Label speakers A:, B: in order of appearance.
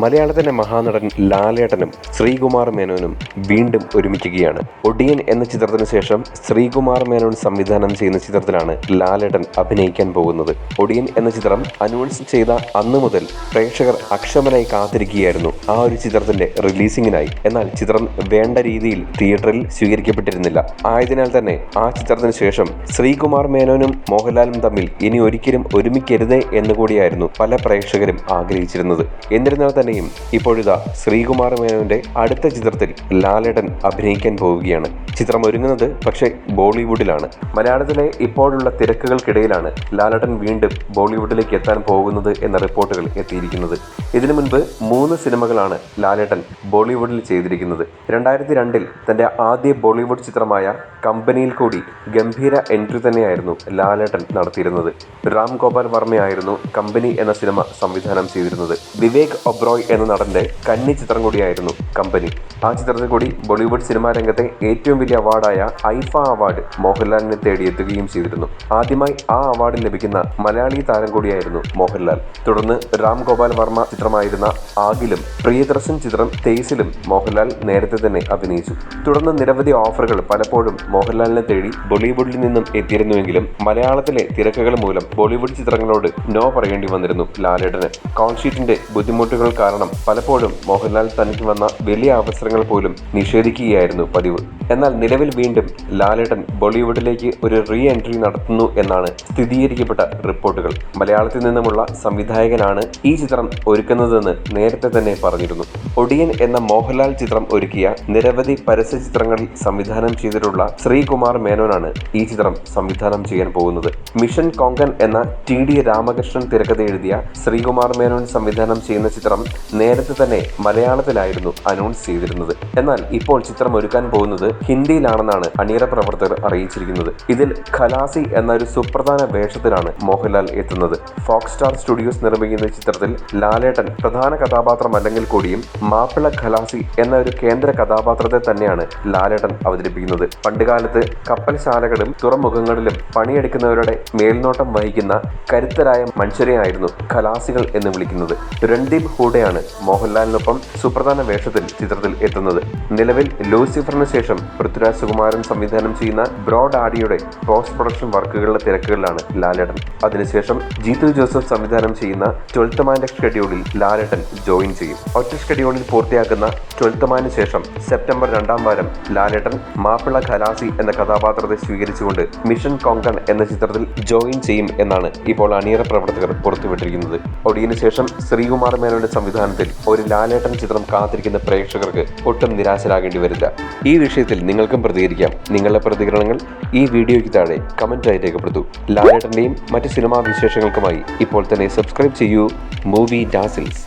A: മലയാളത്തിലെ മഹാനടൻ ലാലേട്ടനും ശ്രീകുമാർ മേനോനും വീണ്ടും ഒരുമിക്കുകയാണ്. ഒടിയൻ എന്ന ചിത്രത്തിന് ശേഷം ശ്രീകുമാർ മേനോൻ സംവിധാനം ചെയ്യുന്ന ചിത്രത്തിലാണ് ലാലേട്ടൻ അഭിനയിക്കാൻ പോകുന്നത്. ഒടിയൻ എന്ന ചിത്രം അനൗൺസ് ചെയ്ത അന്നു മുതൽ പ്രേക്ഷകർ അക്ഷമരായി കാത്തിരിക്കുകയായിരുന്നു ആ ഒരു ചിത്രത്തിന്റെ റിലീസിങ്ങിനായി. എന്നാൽ ചിത്രം വേണ്ട രീതിയിൽ തിയേറ്ററിൽ സ്വീകരിക്കപ്പെട്ടിരുന്നില്ല. ആയതിനാൽ തന്നെ ആ ചിത്രത്തിന് ശേഷം ശ്രീകുമാർ മേനോനും മോഹൻലാലും തമ്മിൽ ഇനി ഒരിക്കലും ഒരുമിക്കരുതേ എന്നുകൂടിയായിരുന്നു പല പ്രേക്ഷകരും ആഗ്രഹിച്ചിരുന്നത്. എന്നിരുന്നാൽ തന്നെയും ഇപ്പോഴിതാ ശ്രീകുമാർ മേനോന്റെ അടുത്ത ചിത്രത്തിൽ ലാലേട്ടൻ അഭിനയിക്കാൻ പോവുകയാണ്. ചിത്രം ഒരുങ്ങുന്നത് പക്ഷേ ബോളിവുഡിലാണ്. മലയാളത്തിലെ ഇപ്പോഴുള്ള തിരക്കുകൾക്കിടയിലാണ് ലാലേട്ടൻ വീണ്ടും ബോളിവുഡിലേക്ക് എത്താൻ പോകുന്നത് എന്ന റിപ്പോർട്ടുകൾ എത്തിയിരിക്കുന്നത്. ഇതിനു മുൻപ് 3 സിനിമകളാണ് ലാലേട്ടൻ ബോളിവുഡിൽ ചെയ്തിരിക്കുന്നത്. 2002 തന്റെ ആദ്യ ബോളിവുഡ് ചിത്രമായ കമ്പനിയിൽ കൂടി ഗംഭീര എൻട്രി തന്നെയായിരുന്നു ലാലേട്ടൻ നടത്തിയിരുന്നത്. രാം ഗോപാൽ വർമ്മയായിരുന്നു കമ്പനി എന്ന സിനിമ സംവിധാനം ചെയ്തിരുന്നത്. വിവേക് ഒബ്രോയ് എന്ന നടന്റെ കന്നി ചിത്രം കൂടിയായിരുന്നു കമ്പനി. ആ ചിത്രത്തിൽ കൂടി ബോളിവുഡ് സിനിമാ രംഗത്തെ ഏറ്റവും വലിയ അവാർഡായ ഐഫ അവാർഡ് മോഹൻലാലിനെ തേടിയെത്തുകയും ചെയ്തിരുന്നു. ആദ്യമായി ആ അവാർഡ് ലഭിക്കുന്ന മലയാളി താരം കൂടിയായിരുന്നു മോഹൻലാൽ. തുടർന്ന് രാം ഗോപാൽ വർമ്മ ചിത്രമായിരുന്ന ആഗിലും പ്രിയദർശൻ ചിത്രം തേസിലും മോഹൻലാൽ നേരത്തെ തന്നെ അഭിനയിച്ചു. തുടർന്ന് നിരവധി ഓഫറുകൾ പലപ്പോഴും മോഹൻലാലിനെ തേടി ബോളിവുഡിൽ നിന്നും എത്തിയിരുന്നുവെങ്കിലും മലയാളത്തിലെ തിരക്കുകൾ മൂലം ബോളിവുഡ് ചിത്രങ്ങളോട് നോ പറയേണ്ടി വന്നിരുന്നു ലാലേട്ടന്. കോൾഷീറ്റിന്റെ ബുദ്ധിമുട്ടുകൾ കാരണം പലപ്പോഴും മോഹൻലാൽ തനിക്ക് വന്ന വലിയ അവസരങ്ങൾ പോലും നിഷേധിക്കുകയായിരുന്നു പതിവ്. എന്നാൽ നിലവിൽ വീണ്ടും ലാലേട്ടൻ ബോളിവുഡിലേക്ക് ഒരു റീ എൻട്രി നടത്തുന്നു എന്നാണ് സ്ഥിരീകരിക്കപ്പെട്ട റിപ്പോർട്ടുകൾ. മലയാളത്തിൽ നിന്നുമുള്ള സംവിധായകനാണ് ഈ ചിത്രം ഒരുക്കുന്നതെന്ന് നേരത്തെ തന്നെ പറഞ്ഞിരുന്നു. ഒടിയൻ എന്ന മോഹൻലാൽ ചിത്രം ഒരുക്കിയ നിരവധി പരസ്യ ചിത്രങ്ങളിൽ സംവിധാനം ചെയ്തിട്ടുള്ള ശ്രീകുമാർ മേനോനാണ് ഈ ചിത്രം സംവിധാനം ചെയ്യാൻ പോകുന്നത്. മിഷൻ കൊങ്കൺ എന്ന TD രാമകൃഷ്ണൻ തിരക്കഥ എഴുതിയ ശ്രീകുമാർ മേനോൻ സംവിധാനം ചെയ്യുന്ന ചിത്രം നേരത്തെ തന്നെ മലയാളത്തിലായിരുന്നു അനൗൺസ് ചെയ്തിരുന്നത്. എന്നാൽ ഇപ്പോൾ ചിത്രം ഒരുക്കാൻ പോകുന്നത് ഹിന്ദിയിലാണെന്നാണ് അണിയറ പ്രവർത്തകർ അറിയിച്ചിരിക്കുന്നത്. ഇതിൽ ഖലാസി എന്ന ഒരു സുപ്രധാന വേഷത്തിലാണ് മോഹൻലാൽ എത്തുന്നത്. ഫോക്സ് സ്റ്റാർ സ്റ്റുഡിയോസ് നിർമ്മിക്കുന്ന ചിത്രത്തിൽ ലാലേട്ടൻ പ്രധാന കഥാപാത്രമല്ലെങ്കിൽ കൂടിയും മാപ്പിള ഖലാസി എന്ന ഒരു കേന്ദ്ര കഥാപാത്രത്തെ തന്നെയാണ് ലാലേട്ടൻ അവതരിപ്പിക്കുന്നത്. പണ്ടുകാലത്ത് കപ്പൽശാലകളും തുറമുഖങ്ങളിലും പണിയെടുക്കുന്നവരുടെ മേൽനോട്ടം വഹിക്കുന്ന കരുത്തരായ മനുഷ്യരെയായിരുന്നു ഖലാസികൾ എന്ന് വിളിക്കുന്നത്. രൺദീപ് ഹൂഡയാണ് മോഹൻലാലിനൊപ്പം സുപ്രധാന വേഷത്തിൽ ചിത്രത്തിൽ എത്തുന്നത്. നിലവിൽ ലൂസിഫറിന് ശേഷം പൃഥ്വിരാജ് സുകുമാരൻ സംവിധാനം ചെയ്യുന്ന ബ്രോഡ് ആഡിയുടെ പോസ്റ്റ് പ്രൊഡക്ഷൻ വർക്കുകളുടെ തിരക്കുകളിലാണ് ലാലേട്ടൻ. അതിനുശേഷം ജീത്തു ജോസഫ് സംവിധാനം ചെയ്യുന്ന 12th മാന്റെ ഷെഡ്യൂളിൽ ലാലേട്ടൻ ജോയിൻ ചെയ്യും. ഒറ്റ ഷെഡ്യൂളിൽ പൂർത്തിയാക്കുന്ന 12th മാന് ശേഷം സെപ്റ്റംബർ 2ാം വാരം ലാലേട്ടൻ മാപ്പിള ഖലാസി എന്ന കഥാപാത്രത്തെ സ്വീകരിച്ചുകൊണ്ട് മിഷൻ കൊങ്കൺ എന്ന ചിത്രത്തിൽ ജോയിൻ ചെയ്യും എന്നാണ് ഇപ്പോൾ അണിയറ പ്രവർത്തകർ പുറത്തുവിട്ടിരിക്കുന്നത്. ഒടിയന് ശേഷം ശ്രീകുമാർ മേനോന്റെ സംവിധാനത്തിൽ ഒരു ലാലേട്ടൻ ചിത്രം കാത്തിരിക്കുന്ന പ്രേക്ഷകർക്ക് ഒട്ടും നിരാശരാകേണ്ടി വരില്ല. ഈ വിഷയത്തിൽ നിങ്ങൾക്കും പ്രതികരിക്കാം. നിങ്ങളുടെ പ്രതികരണങ്ങൾ ഈ വീഡിയോയ്ക്ക് താഴെ കമന്റായി രേഖപ്പെടുത്തൂ. ലാലേട്ടന്റെയും മറ്റ് സിനിമാ വിശേഷങ്ങൾക്കുമായി ഇപ്പോൾ തന്നെ സബ്സ്ക്രൈബ് ചെയ്യൂ മൂവി ഡാസിൽസ്.